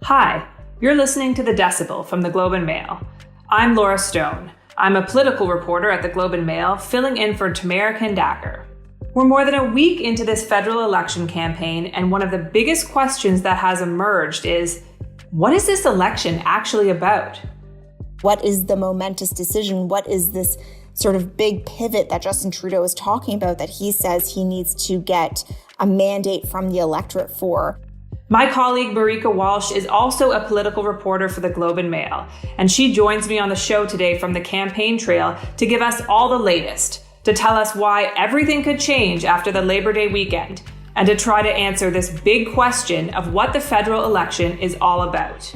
Hi, you're listening to The Decibel from the Globe and Mail. I'm Laura Stone. I'm a political reporter at the Globe and Mail, filling in for Tamara Kandaker. We're more than a week into this federal election campaign, and one of the biggest questions that has emerged is, what is this election actually about? What is the momentous decision? What is this sort of big pivot that Justin Trudeau is talking about that he says he needs to get a mandate from the electorate for? My colleague Marieke Walsh is also a political reporter for the Globe and Mail, and she joins me on the show today from the campaign trail to give us all the latest, to tell us why everything could change after the Labor Day weekend, and to try to answer this big question of what the federal election is all about.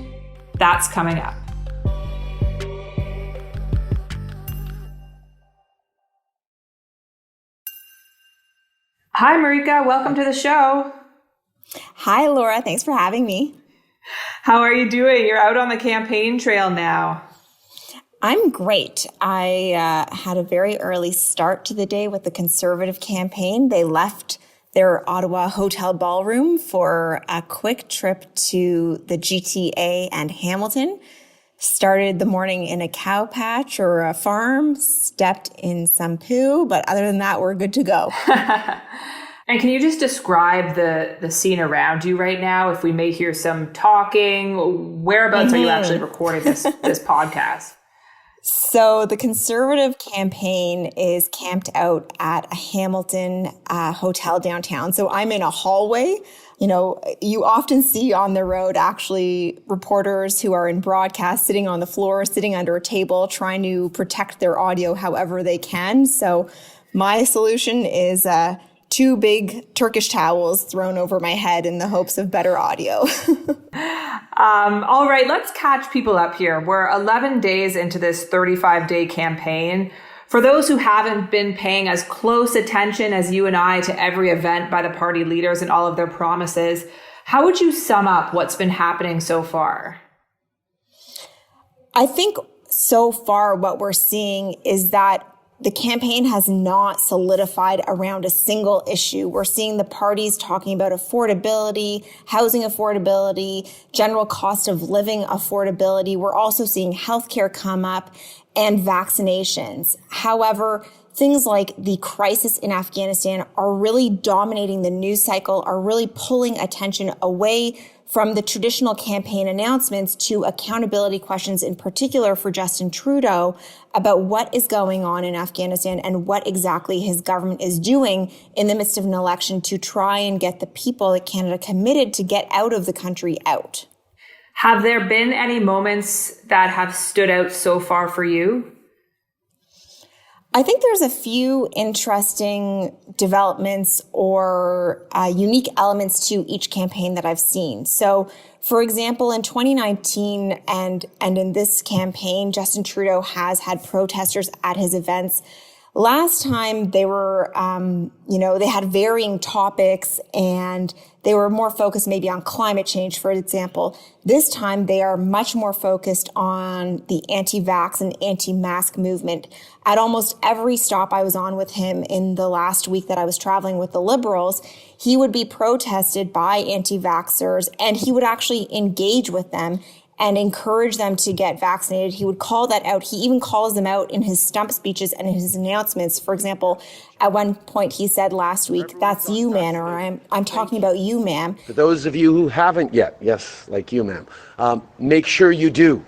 That's coming up. Hi, Marieke. Welcome to the show. Hi, Laura. Thanks for having me. How are you doing? You're out on the campaign trail now. I'm great. I had a very early start to the day with the Conservative campaign. They left their Ottawa hotel ballroom for a quick trip to the GTA and Hamilton. Started the morning in a cow patch or a farm, stepped in some poo, but other than that, we're good to go. And can you just describe the scene around you right now? If we may hear some talking, whereabouts are you actually recording this podcast? So the Conservative campaign is camped out at a Hamilton hotel downtown. So I'm in a hallway. You know, you often see on the road actually reporters who are in broadcast sitting on the floor, sitting under a table, trying to protect their audio however they can. So my solution is two big Turkish towels thrown over my head in the hopes of better audio. All right, let's catch people up here. We're 11 days into this 35-day campaign. For those who haven't been paying as close attention as you and I to every event by the party leaders and all of their promises, how would you sum up what's been happening so far? I think so far what we're seeing is that the campaign has not solidified around a single issue. We're seeing the parties talking about affordability, housing affordability, general cost of living affordability. We're also seeing healthcare come up and vaccinations. However, things like the crisis in Afghanistan are really dominating the news cycle, are really pulling attention away from the traditional campaign announcements to accountability questions, in particular for Justin Trudeau, about what is going on in Afghanistan and what exactly his government is doing in the midst of an election to try and get the people that Canada committed to get out of the country out. Have there been any moments that have stood out so far for you? I think there's a few interesting developments or unique elements to each campaign that I've seen. So, for example, in 2019 and in this campaign, Justin Trudeau has had protesters at his events. Last time they were, they had varying topics and they were more focused maybe on climate change, for example. This time they are much more focused on the anti-vax and anti-mask movement. At almost every stop I was on with him in the last week that I was traveling with the Liberals, he would be protested by anti-vaxxers and he would actually engage with them and encourage them to get vaccinated. He would call that out. He even calls them out in his stump speeches and in his announcements. For example, at one point he said last week, "That's you, man," or I'm talking about you, ma'am. For those of you who haven't yet, yes, like you, ma'am, make sure you do.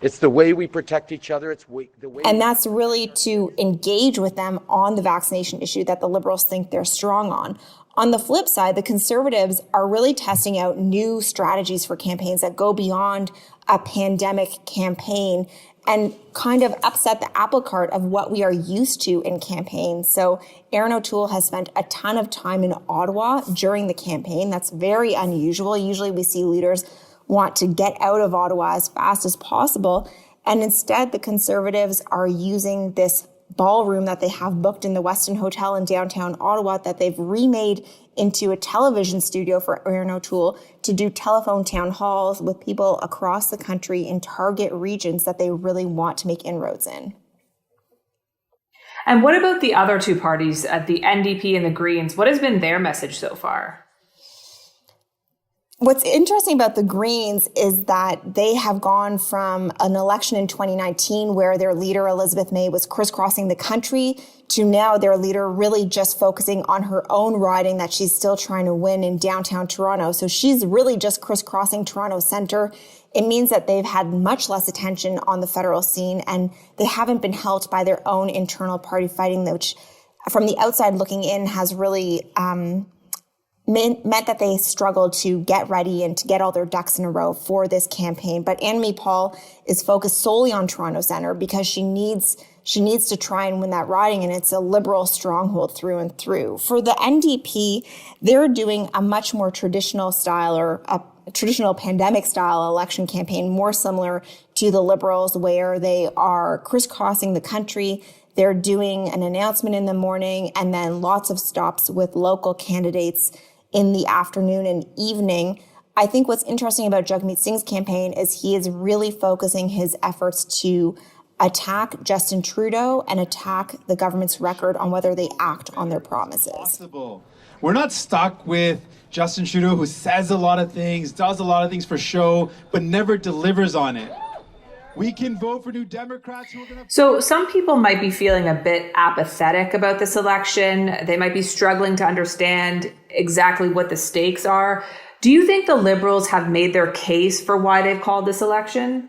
It's the way we protect each other. It's the way. And that's really to engage with them on the vaccination issue that the Liberals think they're strong on. On the flip side, the Conservatives are really testing out new strategies for campaigns that go beyond a pandemic campaign and kind of upset the apple cart of what we are used to in campaigns. So Erin O'Toole has spent a ton of time in Ottawa during the campaign. That's very unusual. Usually we see leaders want to get out of Ottawa as fast as possible. And instead, the Conservatives are using this ballroom that they have booked in the Westin Hotel in downtown Ottawa that they've remade into a television studio for Erin O'Toole to do telephone town halls with people across the country in target regions that they really want to make inroads in. And what about the other two parties, the NDP and the Greens? What has been their message so far? What's interesting about the Greens is that they have gone from an election in 2019 where their leader, Elizabeth May, was crisscrossing the country to now their leader really just focusing on her own riding that she's still trying to win in downtown Toronto. So she's really just crisscrossing Toronto Centre. It means that they've had much less attention on the federal scene, and they haven't been helped by their own internal party fighting, which from the outside looking in has really meant that they struggled to get ready and to get all their ducks in a row for this campaign. But Annamie Paul is focused solely on Toronto Centre because she needs to try and win that riding, and it's a Liberal stronghold through and through. For the NDP, they're doing a much more traditional style, or a traditional pandemic style election campaign, more similar to the Liberals, where they are crisscrossing the country. They're doing an announcement in the morning and then lots of stops with local candidates in the afternoon and evening. I think what's interesting about Jagmeet Singh's campaign is he is really focusing his efforts to attack Justin Trudeau and attack the government's record on whether they act on their promises. We're not stuck with Justin Trudeau, who says a lot of things, does a lot of things for show, but never delivers on it. We can vote for New Democrats who are going to... So some people might be feeling a bit apathetic about this election. They might be struggling to understand exactly what the stakes are. Do you think the Liberals have made their case for why they've called this election?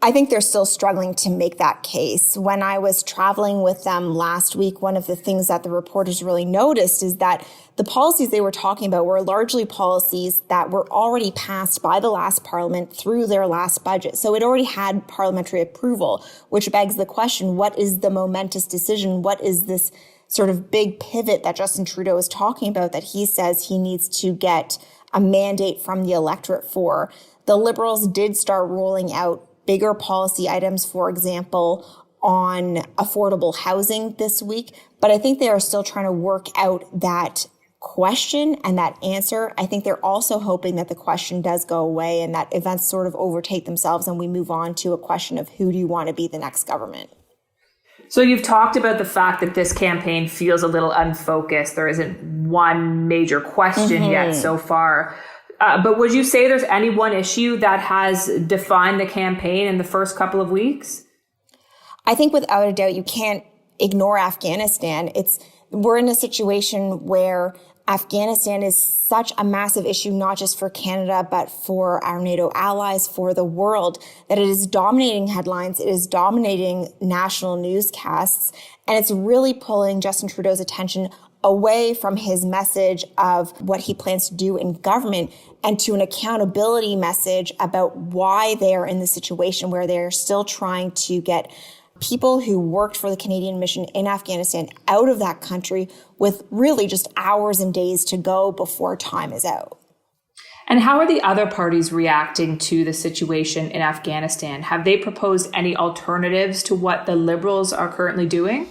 I think they're still struggling to make that case. When I was traveling with them last week, one of the things that the reporters really noticed is that the policies they were talking about were largely policies that were already passed by the last parliament through their last budget. So it already had parliamentary approval, which begs the question, what is the momentous decision? What is this sort of big pivot that Justin Trudeau is talking about that he says he needs to get a mandate from the electorate for? The Liberals did start rolling out bigger policy items, for example, on affordable housing this week. But I think they are still trying to work out that question and that answer. I think they're also hoping that the question does go away and that events sort of overtake themselves and we move on to a question of who do you want to be the next government. So you've talked about the fact that this campaign feels a little unfocused. There isn't one major question yet so far. But would you say there's any one issue that has defined the campaign in the first couple of weeks? I think without a doubt, you can't ignore Afghanistan. We're in a situation where Afghanistan is such a massive issue, not just for Canada, but for our NATO allies, for the world, that it is dominating headlines. It is dominating national newscasts, and it's really pulling Justin Trudeau's attention away from his message of what he plans to do in government and to an accountability message about why they are in the situation where they're still trying to get people who worked for the Canadian mission in Afghanistan out of that country with really just hours and days to go before time is out. And how are the other parties reacting to the situation in Afghanistan? Have they proposed any alternatives to what the Liberals are currently doing?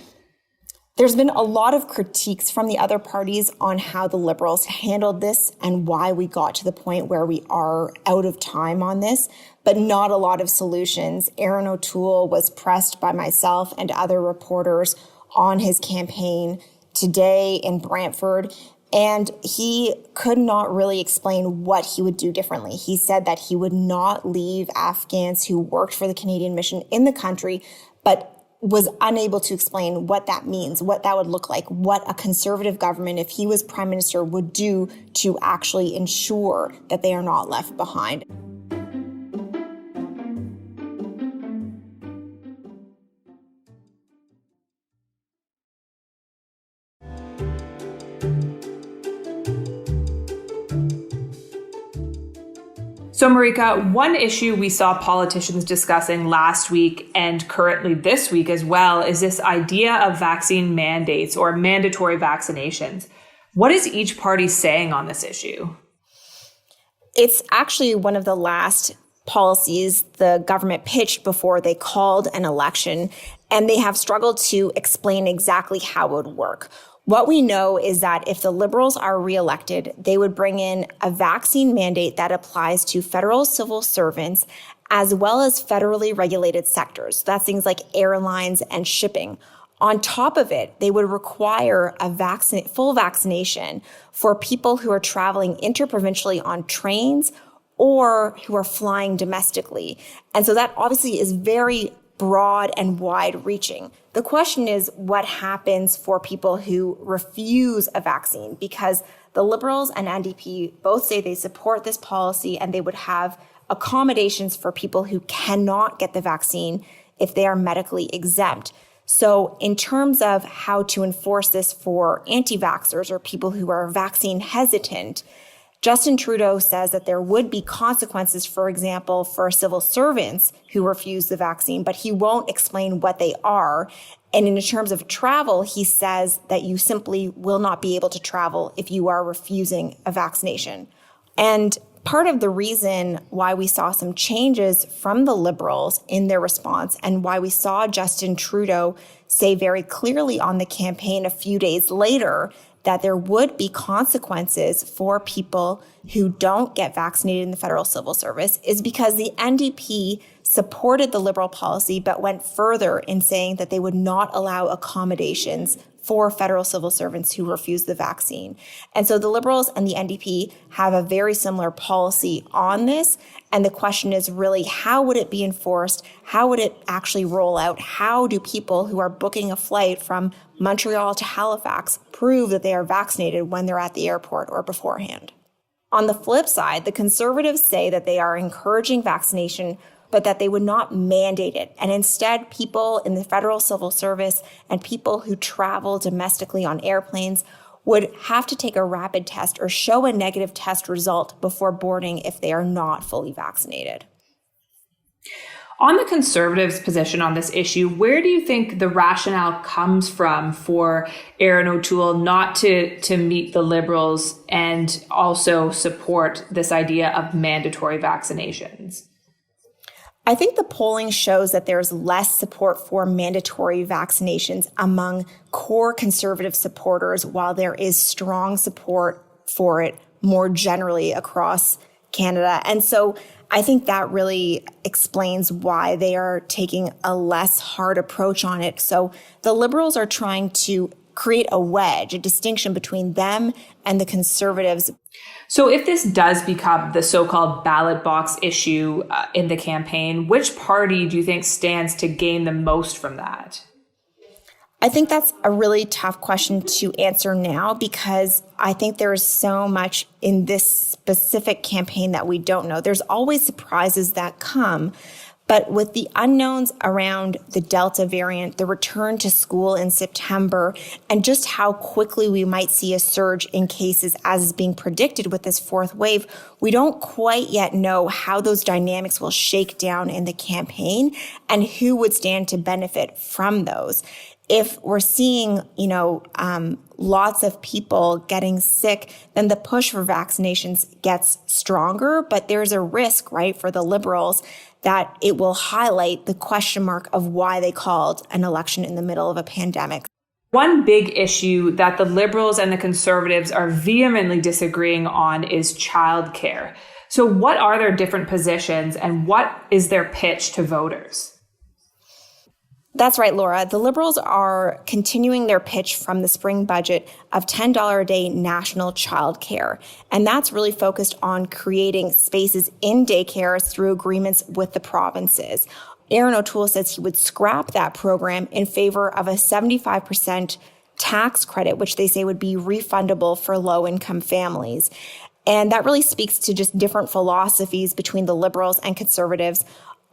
There's been a lot of critiques from the other parties on how the Liberals handled this and why we got to the point where we are out of time on this, but not a lot of solutions. Aaron O'Toole was pressed by myself and other reporters on his campaign today in Brantford, and he could not really explain what he would do differently. He said that he would not leave Afghans who worked for the Canadian mission in the country, but was unable to explain what that means, what that would look like, what a Conservative government, if he was Prime Minister, would do to actually ensure that they are not left behind. So, Marieke, one issue we saw politicians discussing last week and currently this week as well is this idea of vaccine mandates or mandatory vaccinations. What is each party saying on this issue? It's actually one of the last policies the government pitched before they called an election, and they have struggled to explain exactly how it would work. What we know is that if the Liberals are reelected, they would bring in a vaccine mandate that applies to federal civil servants as well as federally regulated sectors. That's things like airlines and shipping. On top of it, they would require a full vaccination for people who are traveling interprovincially on trains or who are flying domestically. And so that obviously is very broad and wide reaching. The question is what happens for people who refuse a vaccine, because the Liberals and NDP both say they support this policy and they would have accommodations for people who cannot get the vaccine if they are medically exempt. So in terms of how to enforce this for anti-vaxxers or people who are vaccine hesitant, Justin Trudeau says that there would be consequences, for example, for civil servants who refuse the vaccine, but he won't explain what they are. And in terms of travel, he says that you simply will not be able to travel if you are refusing a vaccination. And part of the reason why we saw some changes from the Liberals in their response and why we saw Justin Trudeau say very clearly on the campaign a few days later that there would be consequences for people who don't get vaccinated in the federal civil service is because the NDP supported the Liberal policy but went further in saying that they would not allow accommodations for federal civil servants who refuse the vaccine. And so the Liberals and the NDP have a very similar policy on this. And the question is really, how would it be enforced? How would it actually roll out? How do people who are booking a flight from Montreal to Halifax prove that they are vaccinated when they're at the airport or beforehand? On the flip side, the Conservatives say that they are encouraging vaccination, but that they would not mandate it. And instead, people in the federal civil service and people who travel domestically on airplanes would have to take a rapid test or show a negative test result before boarding if they are not fully vaccinated. On the Conservatives' position on this issue, where do you think the rationale comes from for Erin O'Toole not to meet the Liberals and also support this idea of mandatory vaccinations? I think the polling shows that there's less support for mandatory vaccinations among core Conservative supporters, while there is strong support for it more generally across Canada. And so I think that really explains why they are taking a less hard approach on it. So the Liberals are trying to create a wedge, a distinction between them and the Conservatives. So if this does become the so-called ballot box issue in the campaign, which party do you think stands to gain the most from that? I think that's a really tough question to answer now because I think there is so much in this specific campaign that we don't know. There's always surprises that come. But with the unknowns around the Delta variant, the return to school in September, and just how quickly we might see a surge in cases as is being predicted with this fourth wave, we don't quite yet know how those dynamics will shake down in the campaign and who would stand to benefit from those. If we're seeing, lots of people getting sick, then the push for vaccinations gets stronger, but there's a risk, right, for the Liberals that it will highlight the question mark of why they called an election in the middle of a pandemic. One big issue that the Liberals and the Conservatives are vehemently disagreeing on is childcare. So what are their different positions and what is their pitch to voters? That's right, Laura. The Liberals are continuing their pitch from the spring budget of $10 a day national childcare. And that's really focused on creating spaces in daycares through agreements with the provinces. Erin O'Toole says he would scrap that program in favor of a 75% tax credit, which they say would be refundable for low-income families. And that really speaks to just different philosophies between the Liberals and Conservatives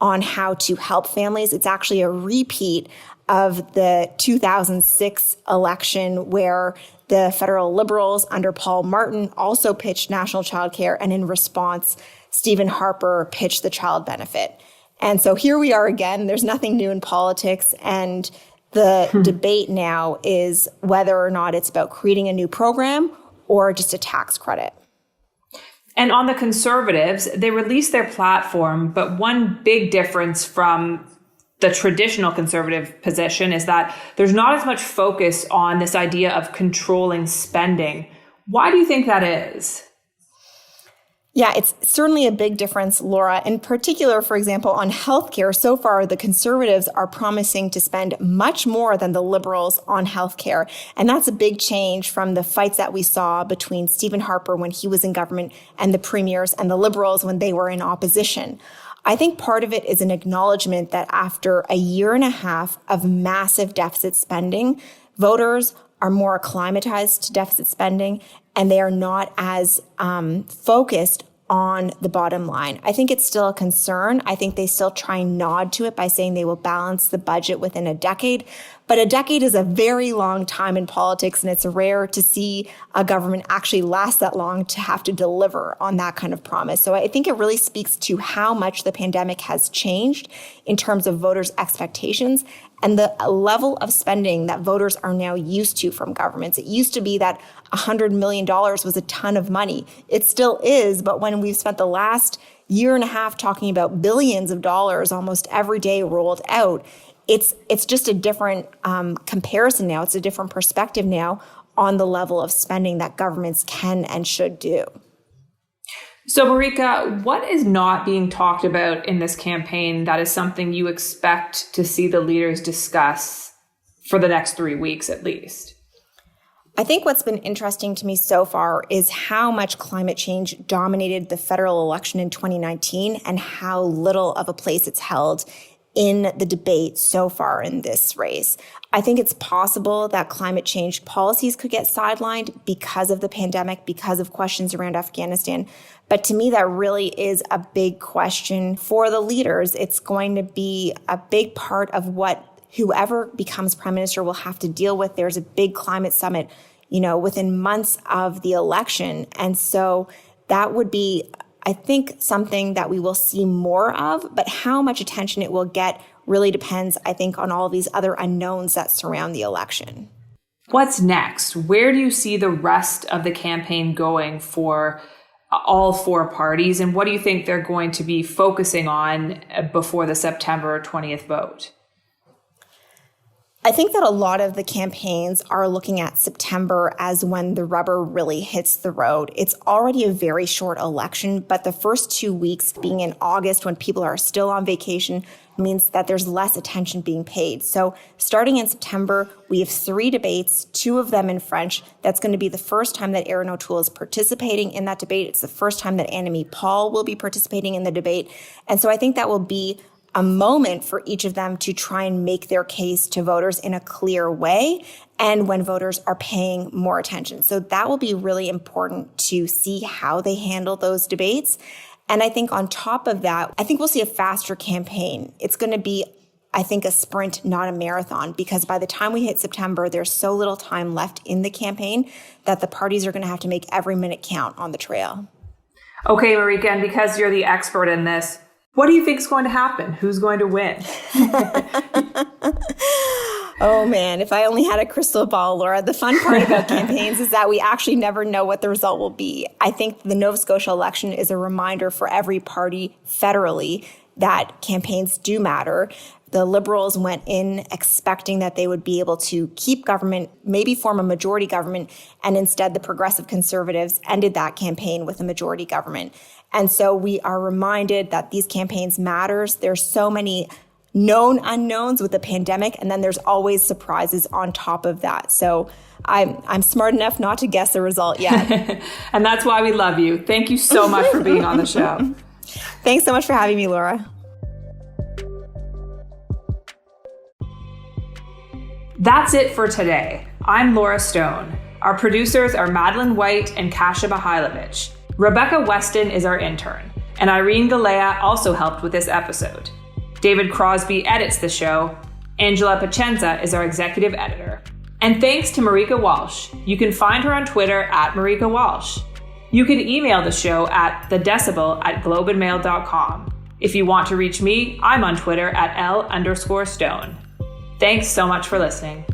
on how to help families. It's actually a repeat of the 2006 election where the federal Liberals under Paul Martin also pitched national childcare, and in response, Stephen Harper pitched the child benefit. And so here we are again. There's nothing new in politics, and the debate now is whether or not it's about creating a new program or just a tax credit. And on the Conservatives, they released their platform, but one big difference from the traditional Conservative position is that there's not as much focus on this idea of controlling spending. Why do you think that is? Yeah, it's certainly a big difference, Laura. In particular, for example, on healthcare, so far the Conservatives are promising to spend much more than the Liberals on healthcare. And that's a big change from the fights that we saw between Stephen Harper when he was in government and the premiers and the Liberals when they were in opposition. I think part of it is an acknowledgement that after a year and a half of massive deficit spending, voters are more acclimatized to deficit spending and they are not as focused on the bottom line. I think it's still a concern. I think they still try and nod to it by saying they will balance the budget within a decade. But a decade is a very long time in politics, and it's rare to see a government actually last that long to have to deliver on that kind of promise. So I think it really speaks to how much the pandemic has changed in terms of voters' expectations and the level of spending that voters are now used to from governments. It used to be that $100 million was a ton of money. It still is, but when we've spent the last year and a half talking about billions of dollars almost every day rolled out, it's just a different comparison now. It's a different perspective now on the level of spending that governments can and should do. So, Marieke, what is not being talked about in this campaign that is something you expect to see the leaders discuss for the next 3 weeks at least? I think what's been interesting to me so far is how much climate change dominated the federal election in 2019 and how little of a place it's held in the debate so far in this race. I think it's possible that climate change policies could get sidelined because of the pandemic, because of questions around Afghanistan. But to me, that really is a big question for the leaders. It's going to be a big part of what whoever becomes prime minister will have to deal with. There's a big climate summit, within months of the election. And so that would be, I think, something that we will see more of, but how much attention it will get really depends, I think, on all of these other unknowns that surround the election. What's next? Where do you see the rest of the campaign going for all four parties? And what do you think they're going to be focusing on before the September 20th vote? I think that a lot of the campaigns are looking at September as when the rubber really hits the road. It's already a very short election, but the first 2 weeks being in August when people are still on vacation means that there's less attention being paid. So starting in September, we have 3 debates, 2 of them in French. That's going to be the first time that Erin O'Toole is participating in that debate. It's the first time that Annamie Paul will be participating in the debate. And so I think that will be a moment for each of them to try and make their case to voters in a clear way and when voters are paying more attention. So that will be really important to see how they handle those debates. And I think on top of that, I think we'll see a faster campaign. It's going to be, I think, a sprint, not a marathon, because by the time we hit September, there's so little time left in the campaign that the parties are going to have to make every minute count on the trail. Okay, Marieke, and because you're the expert in this, what do you think is going to happen? Who's going to win? Oh, man, if I only had a crystal ball, Laura. The fun part about campaigns is that we actually never know what the result will be. I think the Nova Scotia election is a reminder for every party federally that campaigns do matter. The Liberals went in expecting that they would be able to keep government, maybe form a majority government, and instead the Progressive Conservatives ended that campaign with a majority government. And so we are reminded that these campaigns matters. There's so many known unknowns with the pandemic, and then there's always surprises on top of that. So I'm smart enough not to guess the result yet. And that's why we love you. Thank you so much for being on the show. Thanks so much for having me, Laura. That's it for today. I'm Laura Stone. Our producers are Madeline White and Kasia Mihailovich. Rebecca Weston is our intern, and Irene Galea also helped with this episode. David Crosby edits the show. Angela Pacenza is our executive editor. And thanks to Marieke Walsh. You can find her on Twitter at Marieke Walsh. You can email the show at thedecibel@globeandmail.com. If you want to reach me, I'm on Twitter at L_Stone. Thanks so much for listening.